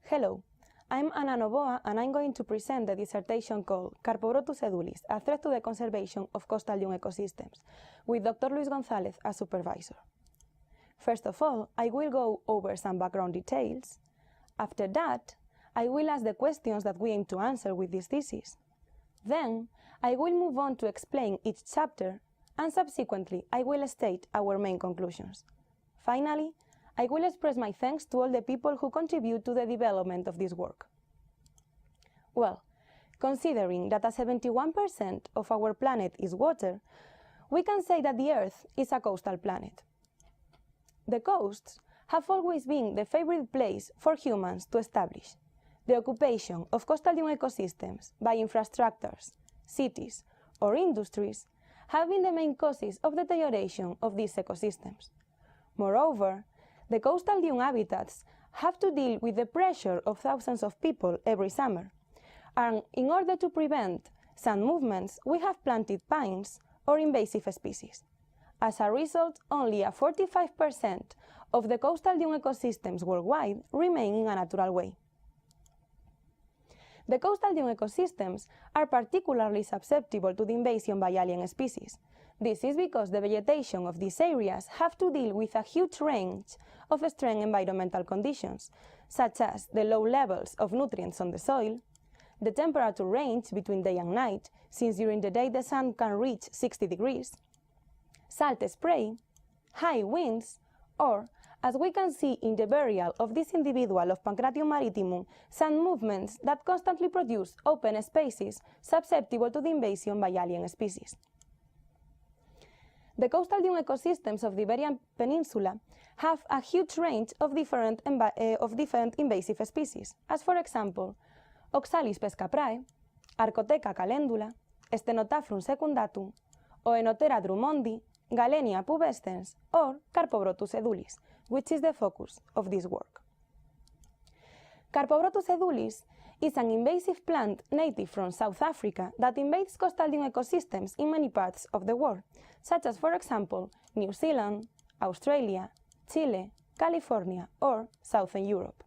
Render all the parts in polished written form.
Hello, I'm Ana Novoa and I'm going to present the dissertation called Carpobrotus Edulis, a threat to the conservation of coastal dune ecosystems, with Dr. Luis González as supervisor. First of all, I will go over some background details. After that, I will ask the questions that we aim to answer with this thesis. Then, I will move on to explain each chapter, and subsequently, I will state our main conclusions. Finally, I will express my thanks to all the people who contribute to the development of this work. Well, considering that 71% of our planet is water, we can say that the Earth is a coastal planet. The coasts have always been the favorite place for humans to establish. The occupation of coastal dune ecosystems by infrastructures, cities, or industries have been the main causes of deterioration of these ecosystems. Moreover, the coastal dune habitats have to deal with the pressure of thousands of people every summer, and in order to prevent sand movements, we have planted pines or invasive species. As a result, only 45% of the coastal dune ecosystems worldwide remain in a natural way. The coastal dune ecosystems are particularly susceptible to the invasion by alien species. This is because the vegetation of these areas have to deal with a huge range of extreme environmental conditions, such as the low levels of nutrients on the soil, the temperature range between day and night, since during the day the sun can reach 60 degrees, salt spray, high winds, or, as we can see in the burial of this individual of Pancratium maritimum, sand movements that constantly produce open spaces susceptible to the invasion by alien species. The coastal dune ecosystems of the Iberian Peninsula have a huge range of different invasive species, as for example, Oxalis pescaprae, Arcoteca calendula, Stenotaphrun secundatum, Oenotera drummondi, Galenia pubescens, or Carpobrotus edulis, which is the focus of this work. Carpobrotus edulis is an invasive plant native from South Africa that invades coastal dune ecosystems in many parts of the world, such as, for example, New Zealand, Australia, Chile, California, or Southern Europe.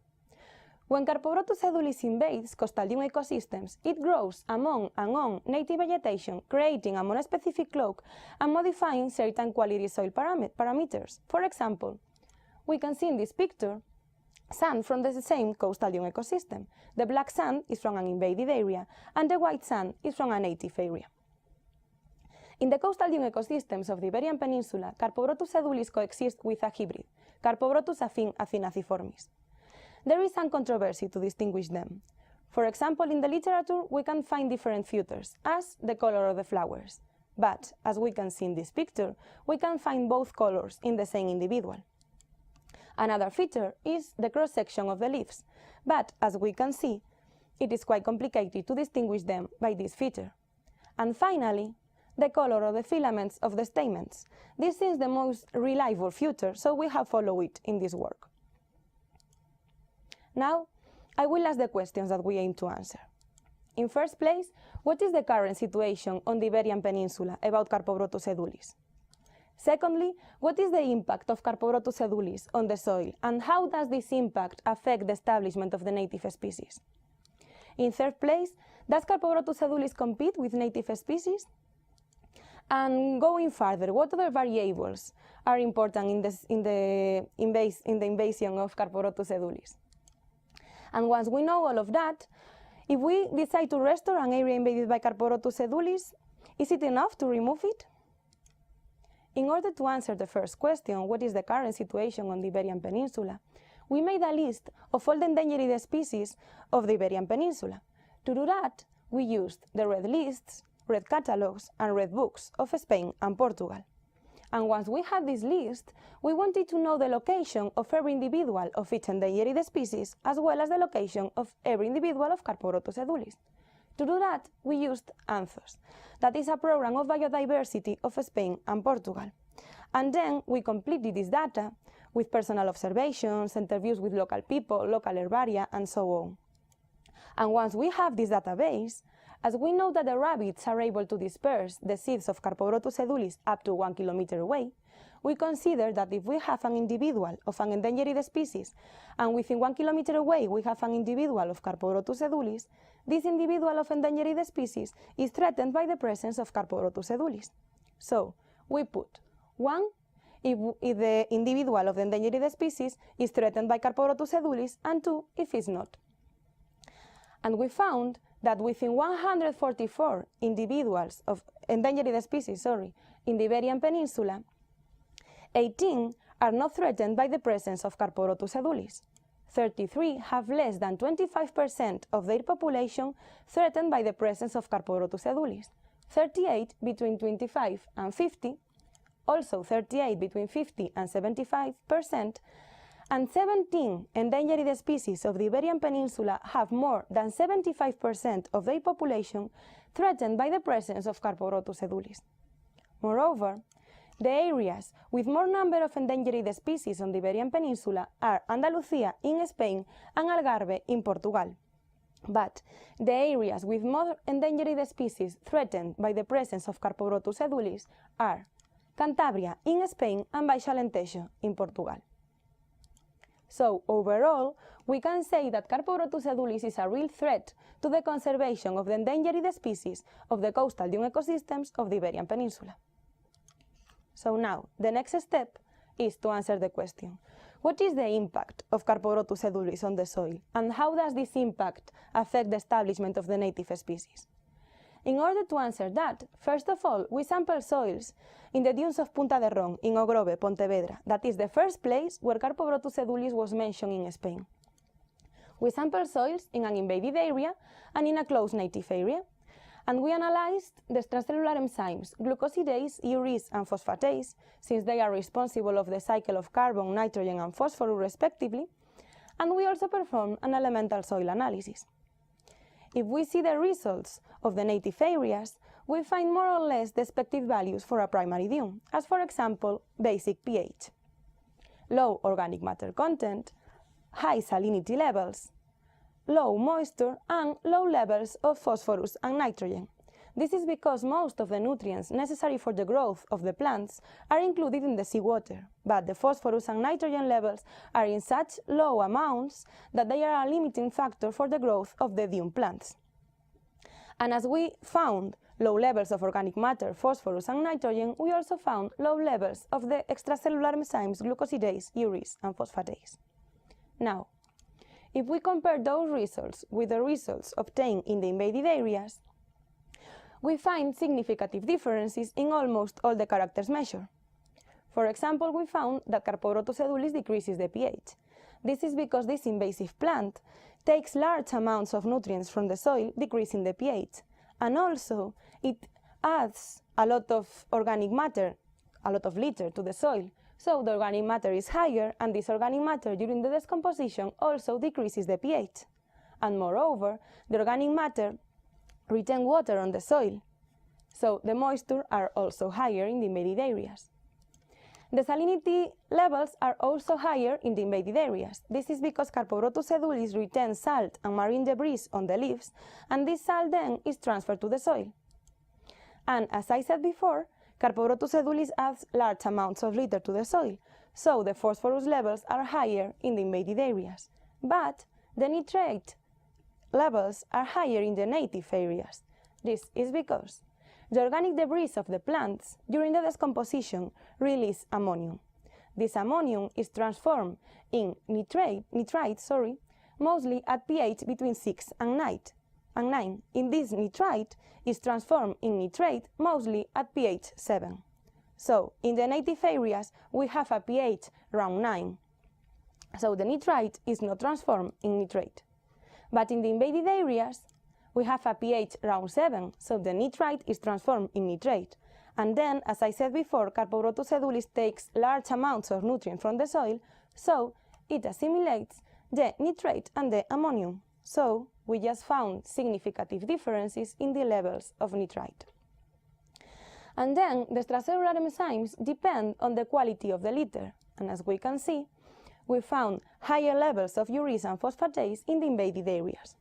When Carpobrotus edulis invades coastal dune ecosystems, it grows among and on native vegetation, creating a monospecific cloak and modifying certain quality soil parameters. For example, we can see in this picture sand from the same coastal dune ecosystem. The black sand is from an invaded area, and the white sand is from a native area. In the coastal dune ecosystems of the Iberian Peninsula, Carpobrotus edulis coexists with a hybrid, Carpobrotus athinaciformis. There is some controversy to distinguish them. For example, in the literature, we can find different features, as the color of the flowers. But, as we can see in this picture, we can find both colors in the same individual. Another feature is the cross-section of the leaves, but, as we can see, it is quite complicated to distinguish them by this feature. And finally, the color of the filaments of the stamens. This is the most reliable feature, so we have followed it in this work. Now, I will ask the questions that we aim to answer. In first place, what is the current situation on the Iberian Peninsula about Carpobrotus edulis? Secondly, what is the impact of Carpobrotus edulis on the soil, and how does this impact affect the establishment of the native species? In third place, does Carpobrotus edulis compete with native species? And going further, what other variables are important in the invasion of Carpobrotus edulis? And once we know all of that, if we decide to restore an area invaded by Carpobrotus edulis, is it enough to remove it? In order to answer the first question, what is the current situation on the Iberian Peninsula, we made a list of all the endangered species of the Iberian Peninsula. To do that, we used the red lists, red catalogs, and red books of Spain and Portugal. And once we had this list, we wanted to know the location of every individual of each endangered species, as well as the location of every individual of Carpobrotus edulis. To do that, we used ANTHOS, that is a program of biodiversity of Spain and Portugal. And then we completed this data with personal observations, interviews with local people, local herbaria, and so on. And once we have this database, as we know that the rabbits are able to disperse the seeds of Carpobrotus edulis up to 1 kilometer away, we consider that if we have an individual of an endangered species and within 1 kilometer away we have an individual of Carpobrotus edulis, this individual of endangered species is threatened by the presence of Carpobrotus edulis. So we put 1 if the individual of the endangered species is threatened by Carpobrotus edulis, and 2 if it's not. And we found that within 144 individuals of endangered species, in the Iberian Peninsula, 18 are not threatened by the presence of Carpobrotus edulis. 33 have less than 25% of their population threatened by the presence of Carpobrotus edulis. 38 between 25 and 50, also 38 between 50 and 75%, and 17 endangered species of the Iberian Peninsula have more than 75% of their population threatened by the presence of Carpobrotus edulis. Moreover, the areas with more number of endangered species on the Iberian Peninsula are Andalucía in Spain and Algarve in Portugal. But the areas with more endangered species threatened by the presence of Carpobrotus edulis are Cantabria in Spain and Baixo Alentejo in Portugal. So overall, we can say that Carpobrotus edulis is a real threat to the conservation of the endangered species of the coastal dune ecosystems of the Iberian Peninsula. So now, the next step is to answer the question, what is the impact of Carpobrotus edulis on the soil, and how does this impact affect the establishment of the native species? In order to answer that, first of all, we sample soils in the dunes of Punta de Ron in Ogrove, Pontevedra. That is the first place where Carpobrotus edulis was mentioned in Spain. We sample soils in an invaded area and in a close native area. And we analyzed the extracellular enzymes glucosidase, urease, and phosphatase, since they are responsible of the cycle of carbon, nitrogen, and phosphorus respectively. And we also performed an elemental soil analysis. If we see the results of the native areas, we find more or less the expected values for a primary dune, as for example, basic pH, low organic matter content, high salinity levels, low moisture, and low levels of phosphorus and nitrogen. This is because most of the nutrients necessary for the growth of the plants are included in the seawater, but the phosphorus and nitrogen levels are in such low amounts that they are a limiting factor for the growth of the dune plants. And as we found low levels of organic matter, phosphorus, and nitrogen, we also found low levels of the extracellular enzymes glucosidase, urease, and phosphatase. Now, if we compare those results with the results obtained in the invaded areas, we find significant differences in almost all the characters measured. For example, we found that Carpobrotus edulis decreases the pH. This is because this invasive plant takes large amounts of nutrients from the soil, decreasing the pH. And also, it adds a lot of organic matter, a lot of litter to the soil. So the organic matter is higher, and this organic matter during the decomposition also decreases the pH. And moreover, the organic matter retains water on the soil, so the moisture are also higher in the invaded areas. The salinity levels are also higher in the invaded areas. This is because Carpobrotus edulis retains salt and marine debris on the leaves, and this salt then is transferred to the soil. And as I said before, Carpobrotus edulis adds large amounts of litter to the soil, so the phosphorus levels are higher in the invaded areas. But the nitrate levels are higher in the native areas. This is because the organic debris of the plants during the decomposition release ammonium. This ammonium is transformed in nitrite, mostly at pH between 6 and 9. In this nitrite is transformed in nitrate, mostly at pH 7. So, in the native areas, we have a pH around 9. So, the nitrite is not transformed in nitrate. But in the invaded areas, we have a pH around 7, so the nitrite is transformed in nitrate. And then, as I said before, Carpobrotus edulis takes large amounts of nutrients from the soil, so it assimilates the nitrate and the ammonium. So, we just found significant differences in the levels of nitrite. And then, the extracellular enzymes depend on the quality of the litter, and as we can see, we found higher levels of urease and phosphatase in the invaded areas.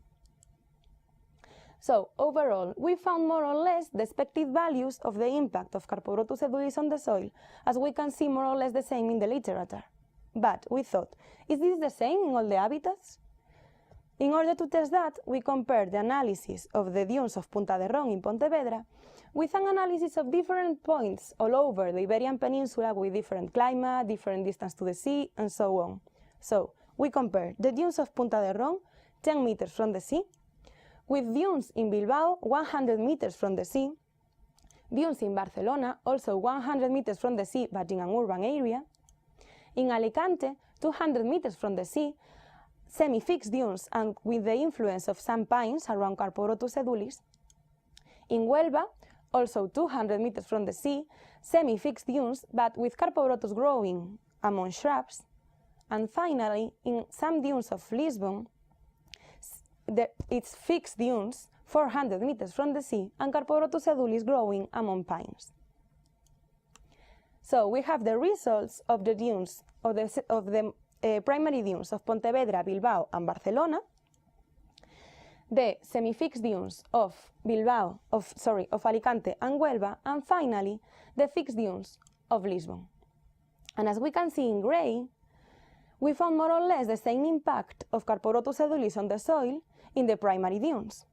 So, overall, we found more or less the expected values of the impact of Carpobrotus edulis on the soil, as we can see more or less the same in the literature. But we thought, is this the same in all the habitats? In order to test that, we compared the analysis of the dunes of Punta de Ron in Pontevedra with an analysis of different points all over the Iberian Peninsula with different climate, different distance to the sea, and so on. So, we compared the dunes of Punta de Ron, 10 meters from the sea, with dunes in Bilbao, 100 meters from the sea, dunes in Barcelona, also 100 meters from the sea, but in an urban area, in Alicante, 200 meters from the sea, semi-fixed dunes and with the influence of some pines around Carpobrotus edulis. In Huelva, also 200 meters from the sea, semi-fixed dunes, but with Carpobrotus growing among shrubs. And finally, in some dunes of Lisbon, it's fixed dunes, 400 meters from the sea, and Carpobrotus edulis growing among pines. So we have the results of the dunes, of the primary dunes of Pontevedra, Bilbao, and Barcelona, the semi-fixed dunes of Alicante and Huelva, and finally, the fixed dunes of Lisbon. And as we can see in gray, we found more or less the same impact of Carpobrotus edulis on the soil in the primary dunes.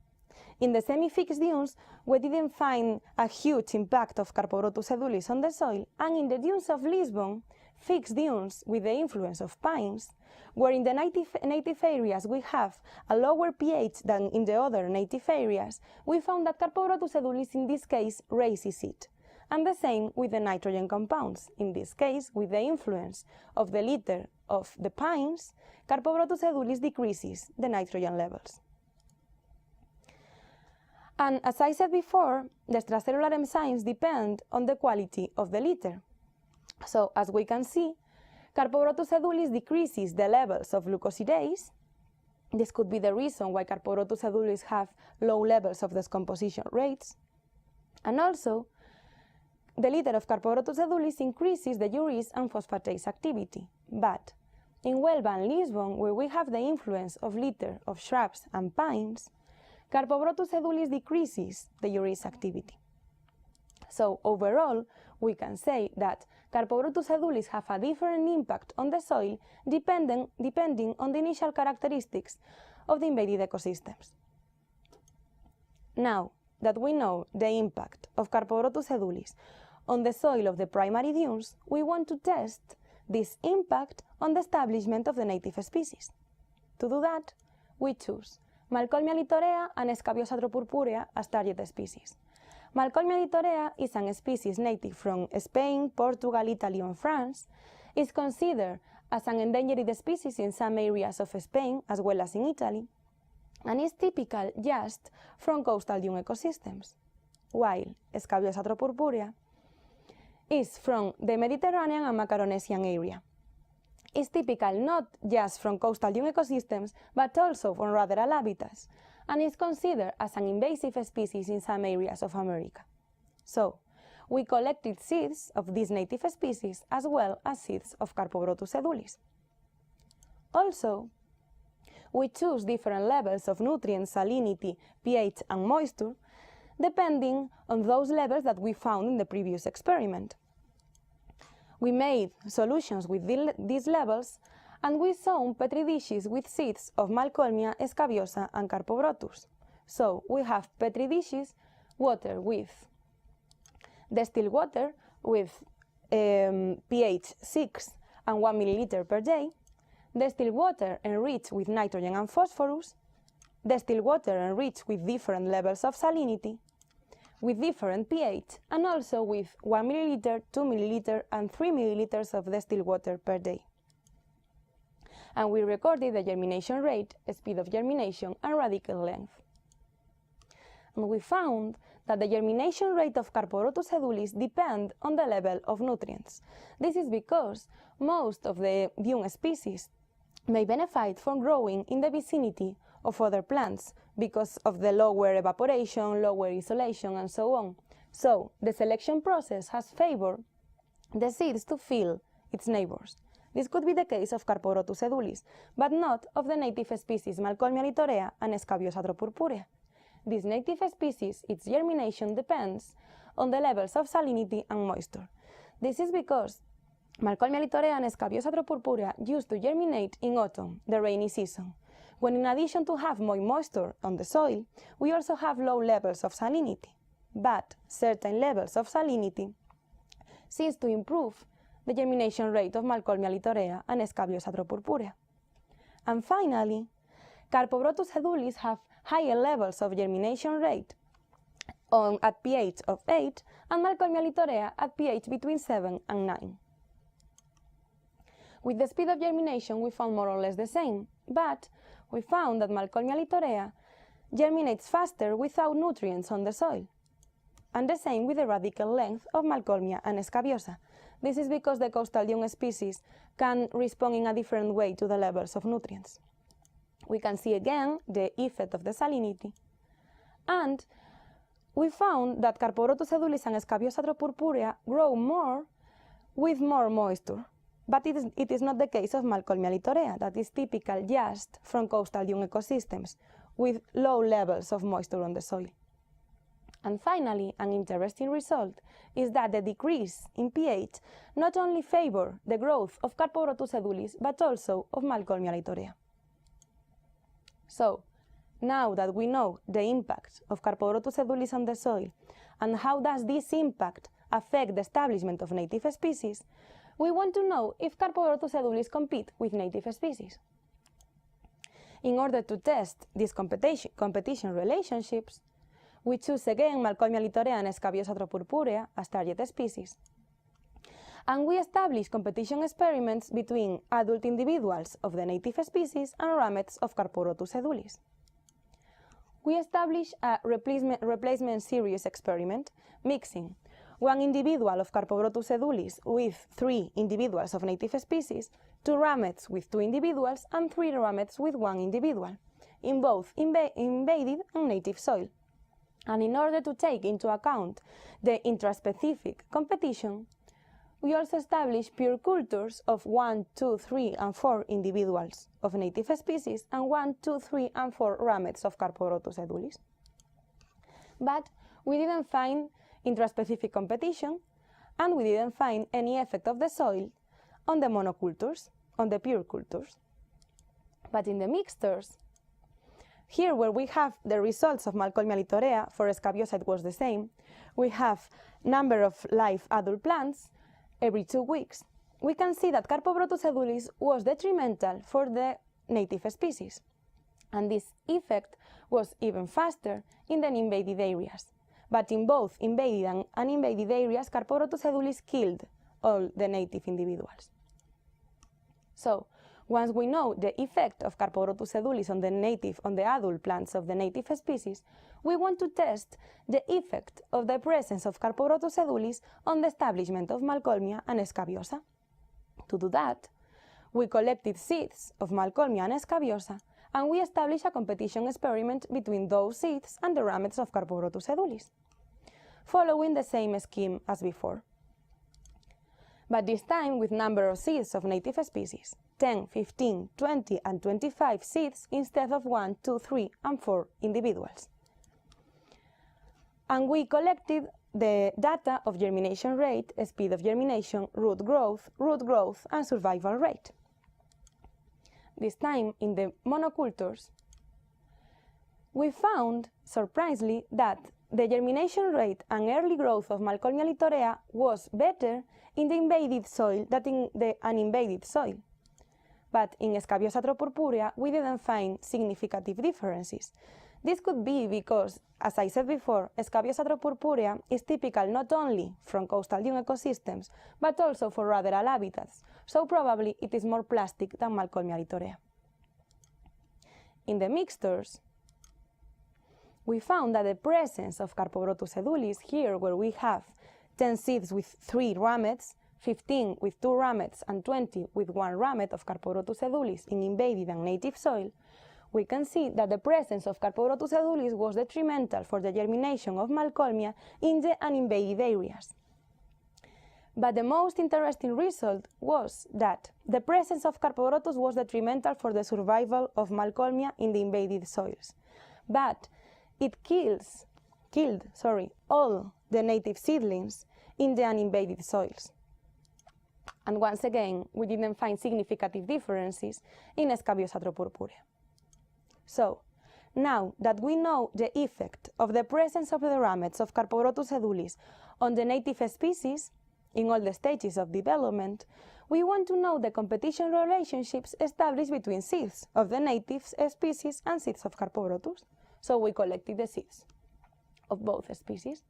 In the semi-fixed dunes, we didn't find a huge impact of Carpobrotus edulis on the soil, and in the dunes of Lisbon, fixed dunes with the influence of pines, where in the native areas we have a lower pH than in the other native areas, we found that Carpobrotus edulis in this case raises it. And the same with the nitrogen compounds. In this case, with the influence of the litter of the pines, Carpobrotus edulis decreases the nitrogen levels. And as I said before, the extracellular enzymes depend on the quality of the litter. So, as we can see, Carpobrotus edulis decreases the levels of glucosidase. This could be the reason why Carpobrotus edulis have low levels of descomposition rates. And also, the litter of Carpobrotus edulis increases the urease and phosphatase activity. But in Huelva and Lisbon, where we have the influence of litter of shrubs and pines, Carpobrotus edulis decreases the urease activity. So overall, we can say that Carpobrotus edulis have a different impact on the soil depending on the initial characteristics of the invaded ecosystems. Now that we know the impact of Carpobrotus edulis on the soil of the primary dunes, we want to test this impact on the establishment of the native species. To do that, we choose Malcolmia litorea and Scabiosa purpurea as target species. Malcolmia litorea is a species native from Spain, Portugal, Italy, and France. It's considered as an endangered species in some areas of Spain as well as in Italy, and is typical just from coastal dune ecosystems, while Scabiosa purpurea is from the Mediterranean and Macaronesian area. It's typical not just from coastal dune ecosystems, but also from ruderal habitats, and is considered as an invasive species in some areas of America. So, we collected seeds of these native species as well as seeds of Carpobrotus edulis. Also, we choose different levels of nutrients, salinity, pH, and moisture, depending on those levels that we found in the previous experiment. We made solutions with these levels, and we sown petri dishes with seeds of Malcolmia, Scabiosa, and Carpobrotus. So we have petri dishes, water with distilled water with pH 6 and 1 milliliter per day, distilled water enriched with nitrogen and phosphorus, distilled water enriched with different levels of salinity, with different pH, and also with 1 milliliter, 2 milliliter, and 3 milliliters of distilled water per day. And we recorded the germination rate, speed of germination, and radicle length. And we found that the germination rate of Carpobrotus edulis depends on the level of nutrients. This is because most of the dune species may benefit from growing in the vicinity of other plants because of the lower evaporation, lower isolation, and so on. So the selection process has favored the seeds to fill its neighbors. This could be the case of Carpobrotus edulis, but not of the native species Malcolmia litorea and Scabiosa purpurea. this native species, its germination depends on the levels of salinity and moisture. This is because Malcolmia litorea and Scabiosa purpurea used to germinate in autumn, the rainy season, when in addition to have more moisture on the soil, we also have low levels of salinity. But certain levels of salinity seems to improve the germination rate of Malcolmia litorea and Scabiosa purpurea. And finally, Carpobrotus edulis have higher levels of germination rate at pH of 8 and Malcolmia litorea at pH between 7 and 9. With the speed of germination, we found more or less the same, but we found that Malcolmia litorea germinates faster without nutrients on the soil, and the same with the radical length of Malcolmia and Scabiosa. This is because the coastal dune species can respond in a different way to the levels of nutrients. We can see again the effect of the salinity, and we found that Carpobrotus edulis and Scabiosa purpurea grow more with more moisture, but it is not the case of Malcolmia litorea, that is typical just from coastal dune ecosystems with low levels of moisture on the soil. And finally, an interesting result is that the decrease in pH not only favors the growth of Carpobrotus edulis, but also of Malcolmia litorea. So, now that we know the impact of Carpobrotus edulis on the soil and how does this impact affect the establishment of native species, we want to know if Carpobrotus edulis compete with native species. In order to test these competition relationships, we choose again Malcolmia litorea and Scabiosa purpurea as target species. And we establish competition experiments between adult individuals of the native species and ramets of Carpobrotus edulis. We establish a replacement series experiment, mixing one individual of Carpobrotus edulis with 3 individuals of native species, 2 ramets with 2 individuals, and 3 ramets with 1 individual, in both invaded and native soil. And in order to take into account the intraspecific competition, we also establish pure cultures of 1, 2, 3, and 4 individuals of native species and 1, 2, 3, and 4 ramets of Carpobrotus edulis. But we didn't find intraspecific competition, and we didn't find any effect of the soil on the monocultures, on the pure cultures. But in the mixtures, here where we have the results of Malcolmia litorea, for Scabiosa it was the same, we have number of live adult plants every 2 weeks. We can see that Carpobrotus edulis was detrimental for the native species, and this effect was even faster in the invaded areas. But in both invaded and uninvaded areas, Carpobrotus edulis killed all the native individuals. So, once we know the effect of Carpobrotus edulis on the adult plants of the native species, we want to test the effect of the presence of Carpobrotus edulis on the establishment of Malcolmia and Scabiosa. To do that, we collected seeds of Malcolmia and Scabiosa, and we established a competition experiment between those seeds and the ramets of Carpobrotus edulis, following the same scheme as before, but this time with number of seeds of native species, 10, 15, 20, and 25 seeds instead of 1, 2, 3, and 4 individuals. And we collected the data of germination rate, speed of germination, root growth, and survival rate. This time, in the monocultures, we found, surprisingly, that the germination rate and early growth of Malcolmia litorea was better in the invaded soil than in the uninvaded soil. But in Scabiosa purpurea, we didn't find significant differences. This could be because, as I said before, Scabiosa purpurea is typical not only from coastal dune ecosystems, but also for ruderal habitats, so probably it is more plastic than Malcolmia litorea. In the mixtures, we found that the presence of Carpobrotus edulis, here where we have 10 seeds with 3 ramets, 15 with 2 ramets, and 20 with 1 ramet of Carpobrotus edulis in invaded and native soil, we can see that the presence of Carpobrotus edulis was detrimental for the germination of Malcolmia in the uninvaded areas. But the most interesting result was that the presence of Carpobrotus was detrimental for the survival of Malcolmia in the invaded soils. But it killed all the native seedlings in the uninvaded soils. And once again, we didn't find significant differences in Scabiosa purpurea. So, now that we know the effect of the presence of the ramets of Carpobrotus edulis on the native species in all the stages of development, we want to know the competition relationships established between seeds of the native species and seeds of Carpobrotus. So we collected the seeds of both species.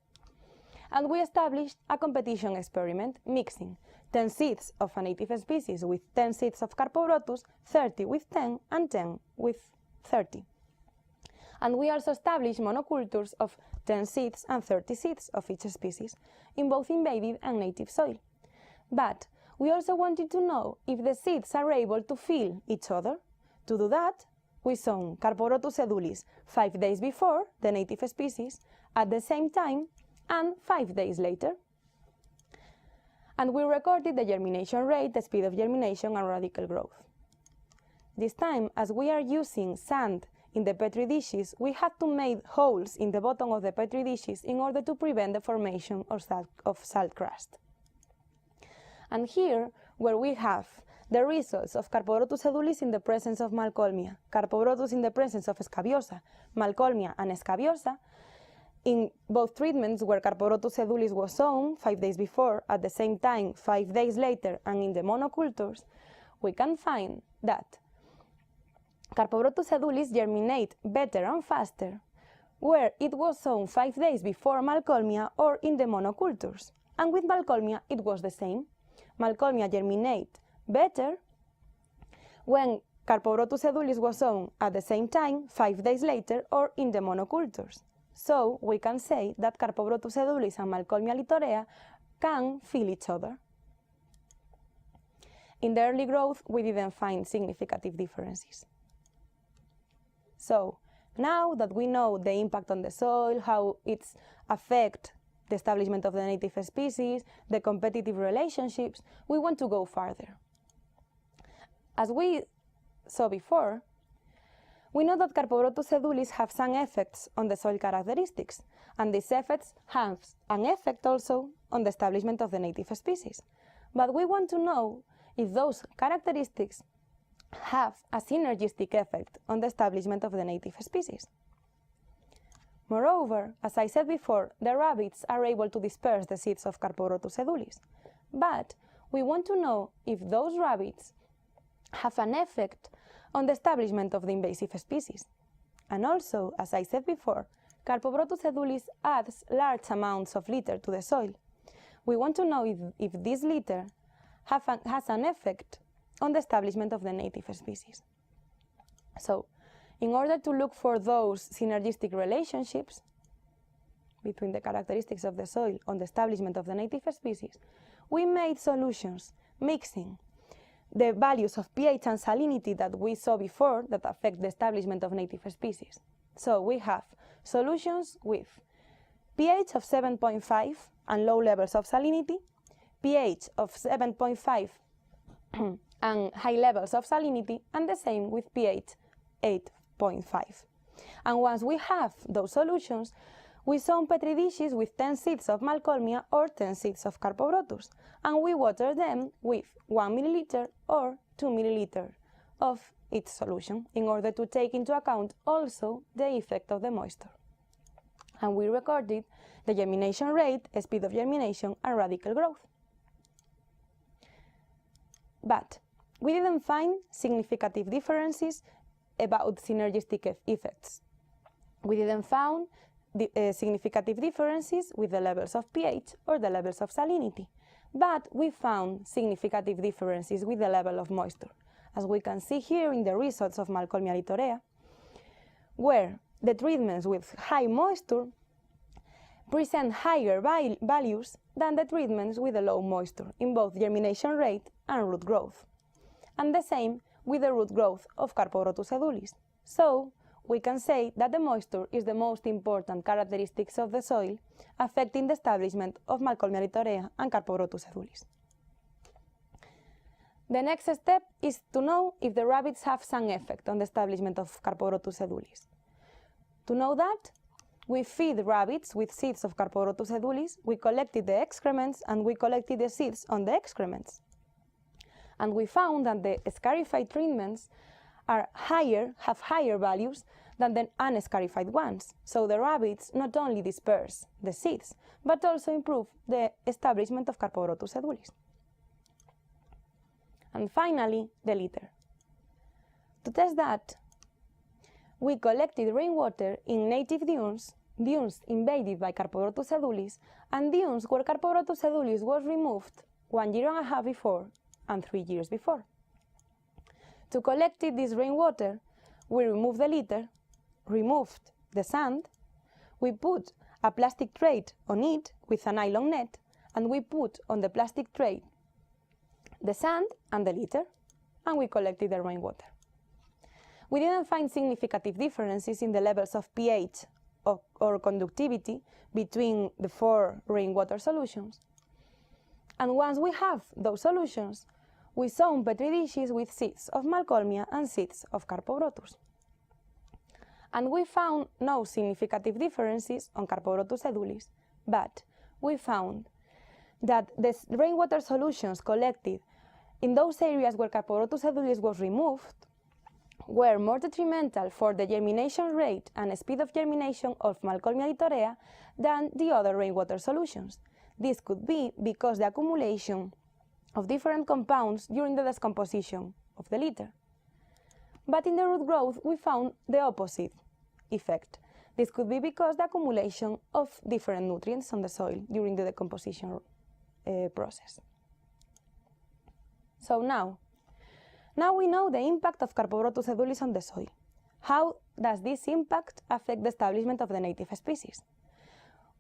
And we established a competition experiment mixing 10 seeds of a native species with 10 seeds of Carpobrotus, 30 with 10, and 10 with 30. And we also established monocultures of 10 seeds and 30 seeds of each species in both invaded and native soil. But we also wanted to know if the seeds are able to feel each other. To do that, we sown Carpobrotus edulis 5 days before the native species, at the same time, and 5 days later. And we recorded the germination rate, the speed of germination, and radical growth. This time, as we are using sand in the petri dishes, we had to make holes in the bottom of the petri dishes in order to prevent the formation of salt crust. And here, where we have the results of Carpobrotus edulis in the presence of Malcolmia, Carpobrotus in the presence of Scabiosa, Malcolmia, and Scabiosa, in both treatments where Carpobrotus edulis was sown 5 days before, at the same time 5 days later, and in the monocultures, we can find that Carpobrotus edulis germinate better and faster where it was sown 5 days before Malcolmia or in the monocultures. And with Malcolmia it was the same. Malcolmia germinate better when Carpobrotus edulis was sown at the same time 5 days later or in the monocultures. So we can say that Carpobrotus edulis and Malcolmia litorea can feel each other. In the early growth, we didn't find significant differences. So now that we know the impact on the soil, how it affects the establishment of the native species, the competitive relationships, we want to go further. As we saw before, we know that Carpobrotus edulis have some effects on the soil characteristics, and these effects have an effect also on the establishment of the native species. But we want to know if those characteristics have a synergistic effect on the establishment of the native species. Moreover, as I said before, the rabbits are able to disperse the seeds of Carpobrotus edulis. But we want to know if those rabbits have an effect on the establishment of the invasive species. And also, as I said before, Carpobrotus edulis adds large amounts of litter to the soil. We want to know if this litter has an effect on the establishment of the native species. So, in order to look for those synergistic relationships between the characteristics of the soil on the establishment of the native species, we made solutions mixing the values of pH and salinity that we saw before that affect the establishment of native species. So we have solutions with pH of 7.5 and low levels of salinity, pH of 7.5 and high levels of salinity, and the same with pH 8.5. And once we have those solutions, we sown petri dishes with 10 seeds of Malcolmia or 10 seeds of Carpobrotus, and we water them with 1 milliliter or 2 milliliter of each solution in order to take into account also the effect of the moisture. And we recorded the germination rate, speed of germination, and radical growth. But we didn't find significant differences about synergistic effects. We didn't find significant differences with the levels of pH or the levels of salinity, but we found significant differences with the level of moisture, as we can see here in the results of Malcolmia litorea, where the treatments with high moisture present higher values than the treatments with a low moisture in both germination rate and root growth, and the same with the root growth of Carpobrotus edulis. So we can say that the moisture is the most important characteristics of the soil affecting the establishment of Malcolmia litorea and Carpobrotus edulis. The next step is to know if the rabbits have some effect on the establishment of Carpobrotus edulis. To know that, we feed rabbits with seeds of Carpobrotus edulis, we collected the excrements, and we collected the seeds on the excrements. And we found that the scarified treatments have higher values than the unscarified ones. So the rabbits not only disperse the seeds, but also improve the establishment of Carpobrotus edulis. And finally, the litter. To test that, we collected rainwater in native dunes, dunes invaded by Carpobrotus edulis, and dunes where Carpobrotus edulis was removed 1.5 years before and 3 years before. To collect this rainwater, we removed the litter, removed the sand, we put a plastic tray on it with a nylon net, and we put on the plastic tray the sand and the litter, and we collected the rainwater. We didn't find significant differences in the levels of pH or conductivity between the 4 rainwater solutions. And once we have those solutions, we sown petri dishes with seeds of Malcolmia and seeds of Carpobrotus. And we found no significant differences on Carpobrotus edulis, but we found that the rainwater solutions collected in those areas where Carpobrotus edulis was removed were more detrimental for the germination rate and speed of germination of Malcolmia litorea than the other rainwater solutions. This could be because the accumulation of different compounds during the descomposition of the litter. But in the root growth, we found the opposite effect. This could be because the accumulation of different nutrients on the soil during the decomposition process. So now we know the impact of Carpobrotus edulis on the soil. How does this impact affect the establishment of the native species?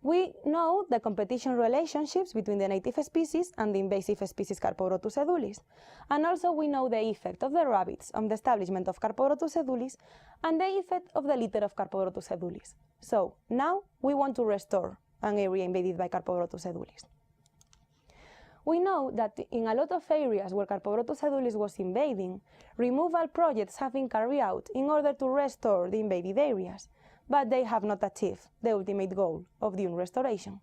We know the competition relationships between the native species and the invasive species Carpobrotus edulis, and also we know the effect of the rabbits on the establishment of Carpobrotus edulis and the effect of the litter of Carpobrotus edulis. So now we want to restore an area invaded by Carpobrotus edulis. We know that in a lot of areas where Carpobrotus edulis was invading, removal projects have been carried out in order to restore the invaded areas, but they have not achieved the ultimate goal of dune restoration.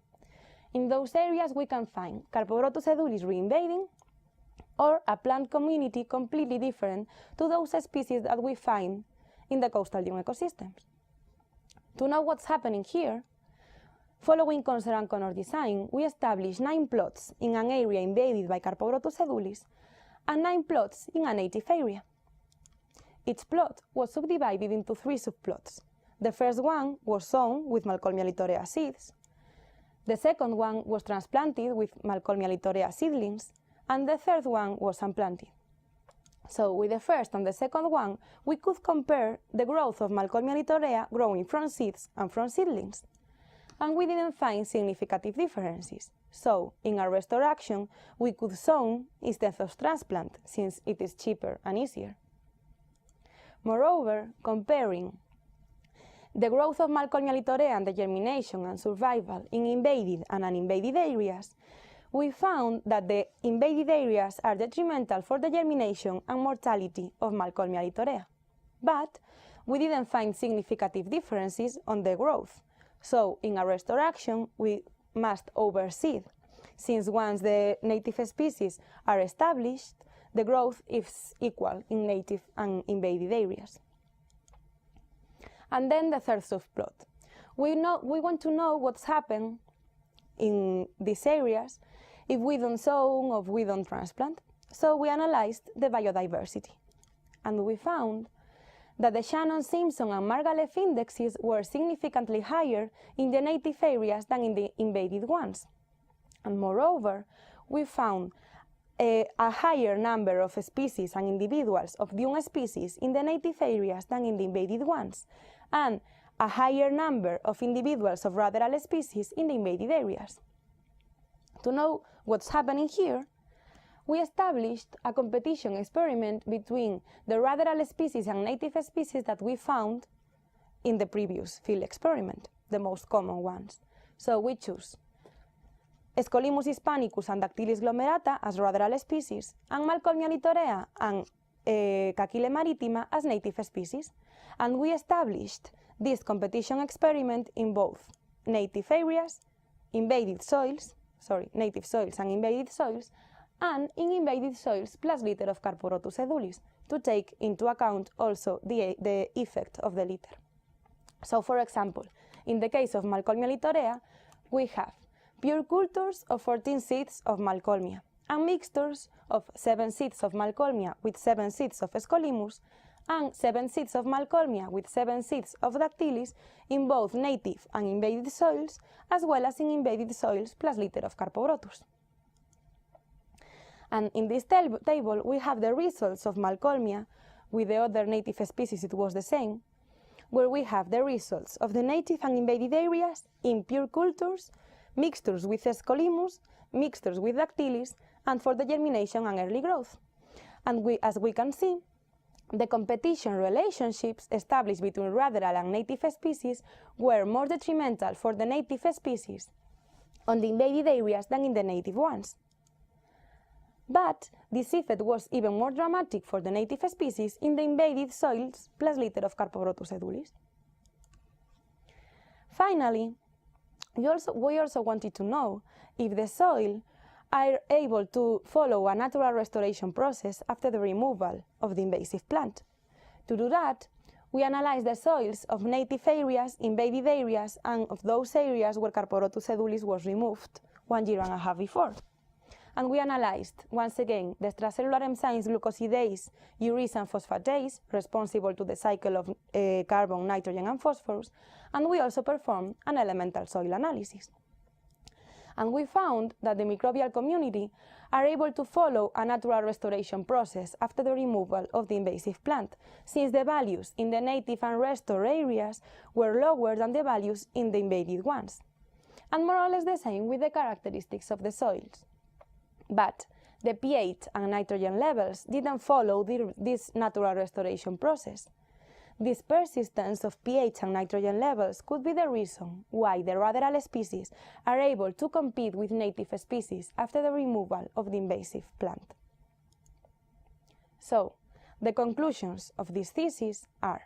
In those areas we can find Carpobrotus edulis reinvading or a plant community completely different to those species that we find in the coastal dune ecosystems. To know what's happening here, following Conser and Connor design, we established 9 plots in an area invaded by Carpobrotus edulis and 9 plots in a native area. Each plot was subdivided into 3 subplots. The first one was sown with Malcolmia litorea seeds. The second one was transplanted with Malcolmia litorea seedlings, and the third one was unplanted. So with the first and the second one, we could compare the growth of Malcolmia litorea growing from seeds and from seedlings. And we didn't find significant differences. So in our restoration, we could sow instead of transplant, since it is cheaper and easier. Moreover, comparing the growth of Malcolmia litorea and the germination and survival in invaded and uninvaded areas, we found that the invaded areas are detrimental for the germination and mortality of Malcolmia litorea. But we didn't find significant differences on the growth. So in a restoration, we must overseed, since once the native species are established, the growth is equal in native and invaded areas. And then the third subplot. We want to know what's happened in these areas if we don't sow or if we don't transplant. So we analyzed the biodiversity. And we found that the Shannon, Simpson, and Margalef indexes were significantly higher in the native areas than in the invaded ones. And moreover, we found a higher number of species and individuals of dune species in the native areas than in the invaded ones, and a higher number of individuals of ruderal species in the invaded areas. To know what's happening here, we established a competition experiment between the ruderal species and native species that we found in the previous field experiment, the most common ones. So we choose Scolimus hispanicus and Dactylis glomerata as ruderal species, and Malcolmia litorea and Caquile maritima as native species, and we established this competition experiment in both native soils and invaded soils, and in invaded soils plus litter of Carpobrotus edulis, to take into account also the effect of the litter. So, for example, in the case of Malcolmia litorea, we have pure cultures of 14 seeds of Malcolmia, and mixtures of 7 seeds of Malcolmia with 7 seeds of Scolymus, and 7 seeds of Malcolmia with 7 seeds of Dactylis in both native and invaded soils, as well as in invaded soils plus litter of Carpobrotus. And in this table, we have the results of Malcolmia. With the other native species, it was the same, where we have the results of the native and invaded areas in pure cultures, mixtures with Scolymus, mixtures with Dactylis, and for the germination and early growth. And as we can see, the competition relationships established between ruderal and native species were more detrimental for the native species on the invaded areas than in the native ones. But this effect was even more dramatic for the native species in the invaded soils plus litter of Carpobrotus edulis. Finally, we also wanted to know if the soil are able to follow a natural restoration process after the removal of the invasive plant. To do that, we analyzed the soils of native areas, invaded areas, and of those areas where Carpobrotus edulis was removed 1.5 years before. And we analyzed, once again, the extracellular enzymes glucosidase, urease, and phosphatase, responsible to the cycle of carbon, nitrogen, and phosphorus, and we also performed an elemental soil analysis. And we found that the microbial community are able to follow a natural restoration process after the removal of the invasive plant, since the values in the native and restored areas were lower than the values in the invaded ones, and more or less the same with the characteristics of the soils. But the pH and nitrogen levels didn't follow this natural restoration process. This persistence of pH and nitrogen levels could be the reason why the ruderal species are able to compete with native species after the removal of the invasive plant. So, the conclusions of this thesis are,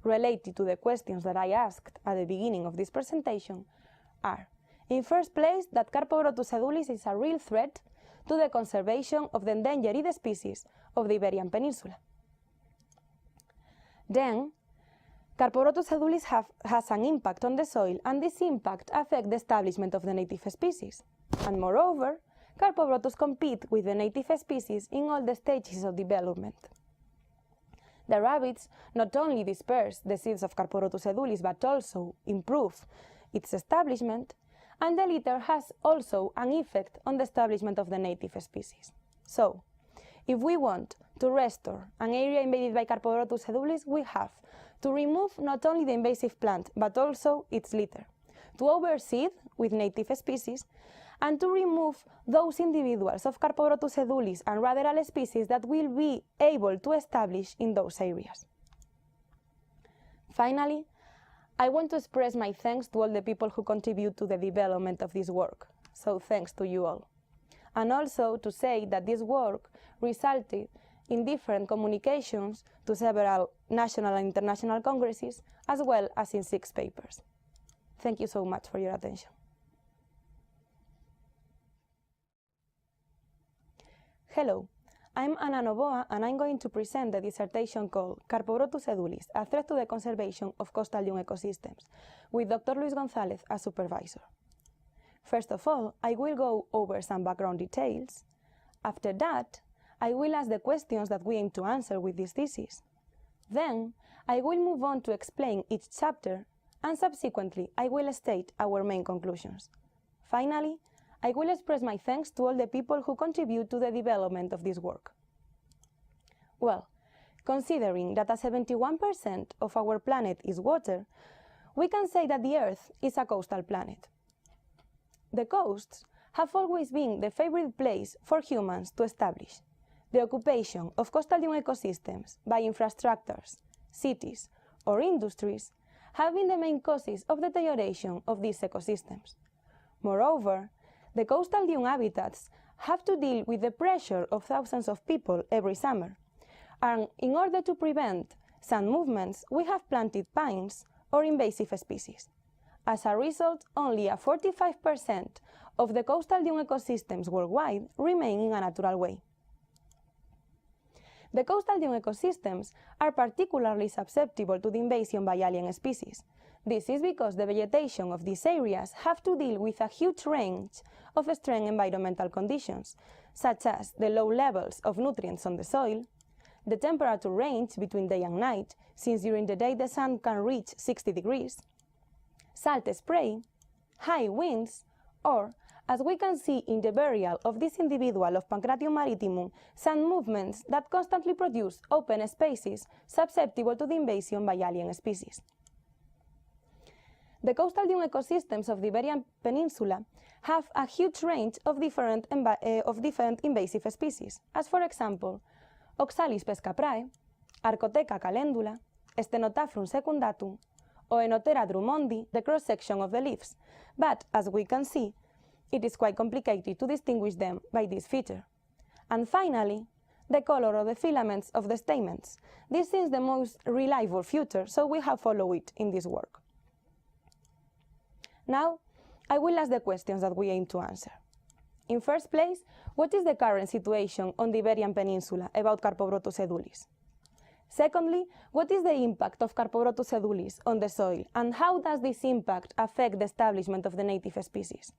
related to the questions that I asked at the beginning of this presentation, are, in first place, that Carpobrotus edulis is a real threat to the conservation of the endangered species of the Iberian Peninsula. Then, Carpobrotus edulis has an impact on the soil, and this impact affects the establishment of the native species. And moreover, Carpobrotus compete with the native species in all the stages of development. The rabbits not only disperse the seeds of Carpobrotus edulis, but also improve its establishment, and the litter has also an effect on the establishment of the native species. So, if we want to restore an area invaded by Carpobrotus edulis, we have to remove not only the invasive plant, but also its litter, to overseed with native species, and to remove those individuals of Carpobrotus edulis and ruderal species that will be able to establish in those areas. Finally, I want to express my thanks to all the people who contribute to the development of this work, so thanks to you all. And also to say that this work resulted in different communications to several national and international congresses, as well as in 6 papers. Thank you so much for your attention. Hello. I'm Ana Novoa, and I'm going to present the dissertation called Carpobrotus edulis, a threat to the conservation of coastal dune ecosystems, with Dr. Luis González as supervisor. First of all, I will go over some background details. After that, I will ask the questions that we aim to answer with this thesis. Then, I will move on to explain each chapter, and subsequently, I will state our main conclusions. Finally, I will express my thanks to all the people who contribute to the development of this work. Well, considering that 71% of our planet is water, we can say that the Earth is a coastal planet. The coasts have always been the favorite place for humans to establish. The occupation of coastal dune ecosystems by infrastructures, cities, or industries have been the main causes of deterioration of these ecosystems. Moreover, the coastal dune habitats have to deal with the pressure of thousands of people every summer, and in order to prevent sand movements, we have planted pines or invasive species. As a result, only a 45% of the coastal dune ecosystems worldwide remain in a natural way. The coastal dune ecosystems are particularly susceptible to the invasion by alien species. This is because the vegetation of these areas have to deal with a huge range of extreme environmental conditions, such as the low levels of nutrients on the soil, the temperature range between day and night, since during the day the sun can reach 60 degrees, salt spray, high winds, or, as we can see in the burial of this individual of Pancratium maritimum, sand movements that constantly produce open spaces susceptible to the invasion by alien species. The coastal dune ecosystems of the Iberian Peninsula have a huge range of different invasive species, as for example, Oxalis pescaprae, Arcoteca calendula, Stenotaphrun secundatum, Oenotera drummondi, the cross-section of the leaves, but as we can see, it is quite complicated to distinguish them by this feature. And finally, the color of the filaments of the stamens. This is the most reliable feature, so we have followed it in this work. Now, I will ask the questions that we aim to answer. In first place, what is the current situation on the Iberian Peninsula about Carpobrotus edulis? Secondly, what is the impact of Carpobrotus edulis on the soil, and how does this impact affect the establishment of the native species?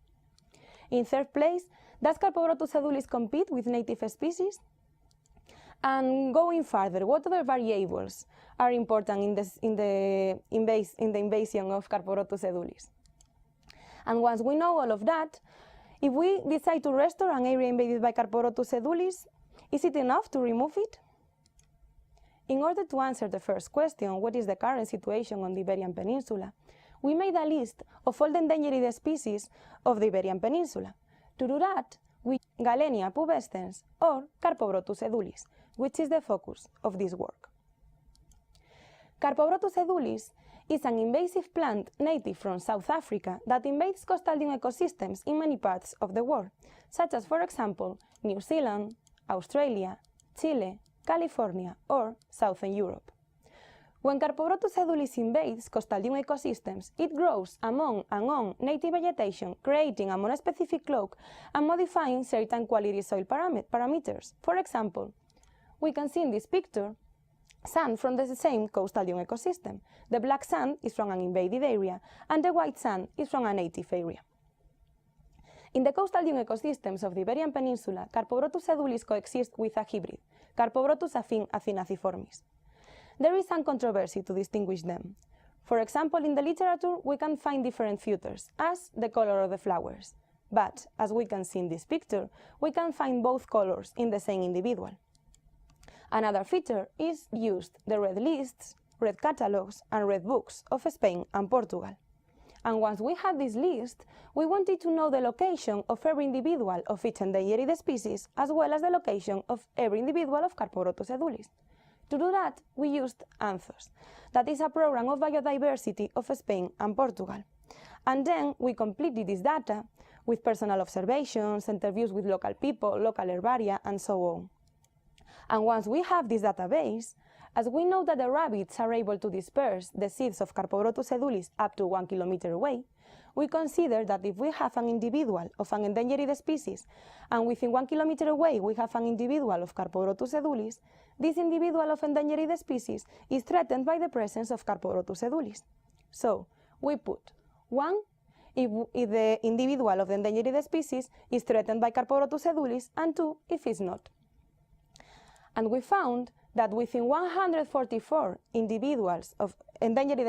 In third place, does Carpobrotus edulis compete with native species? And going further, what other variables are important in the invasion of Carpobrotus edulis? And once we know all of that, if we decide to restore an area invaded by Carpobrotus edulis, is it enough to remove it? In order to answer the first question, what is the current situation on the Iberian Peninsula, we made a list of all the endangered species of the Iberian Peninsula. To do that, we use Galenia pubescens or Carpobrotus edulis, which is the focus of this work. Carpobrotus edulis is an invasive plant native from South Africa that invades coastal dune ecosystems in many parts of the world, such as, for example, New Zealand, Australia, Chile, California, or Southern Europe. When Carpobrotus edulis invades coastal dune ecosystems, it grows among and on native vegetation, creating a monospecific cloak and modifying certain quality soil parameters. For example, we can see in this picture sand from the same coastal dune ecosystem. The black sand is from an invaded area, and the white sand is from a native area. In the coastal dune ecosystems of the Iberian Peninsula, Carpobrotus edulis coexists with a hybrid, Carpobrotus athinaciformis. There is some controversy to distinguish them. For example, in the literature, we can find different features, as the color of the flowers. But, as we can see in this picture, we can find both colors in the same individual. Another feature is used the red lists, red catalogs, and red books of Spain and Portugal. And once we had this list, we wanted to know the location of every individual of each endangered species, as well as the location of every individual of Carpobrotus edulis. To do that, we used ANTHOS, that is a program of biodiversity of Spain and Portugal. And then we completed this data with personal observations, interviews with local people, local herbaria, and so on. And once we have this database, as we know that the rabbits are able to disperse the seeds of Carpobrotus edulis up to 1 kilometer away, we consider that if we have an individual of an endangered species, and within 1 kilometer away we have an individual of Carpobrotus edulis, this individual of endangered species is threatened by the presence of Carpobrotus edulis. So, we put 1 if the individual of the endangered species is threatened by Carpobrotus edulis, and 2 if it's not. And we found that within 144 individuals of endangered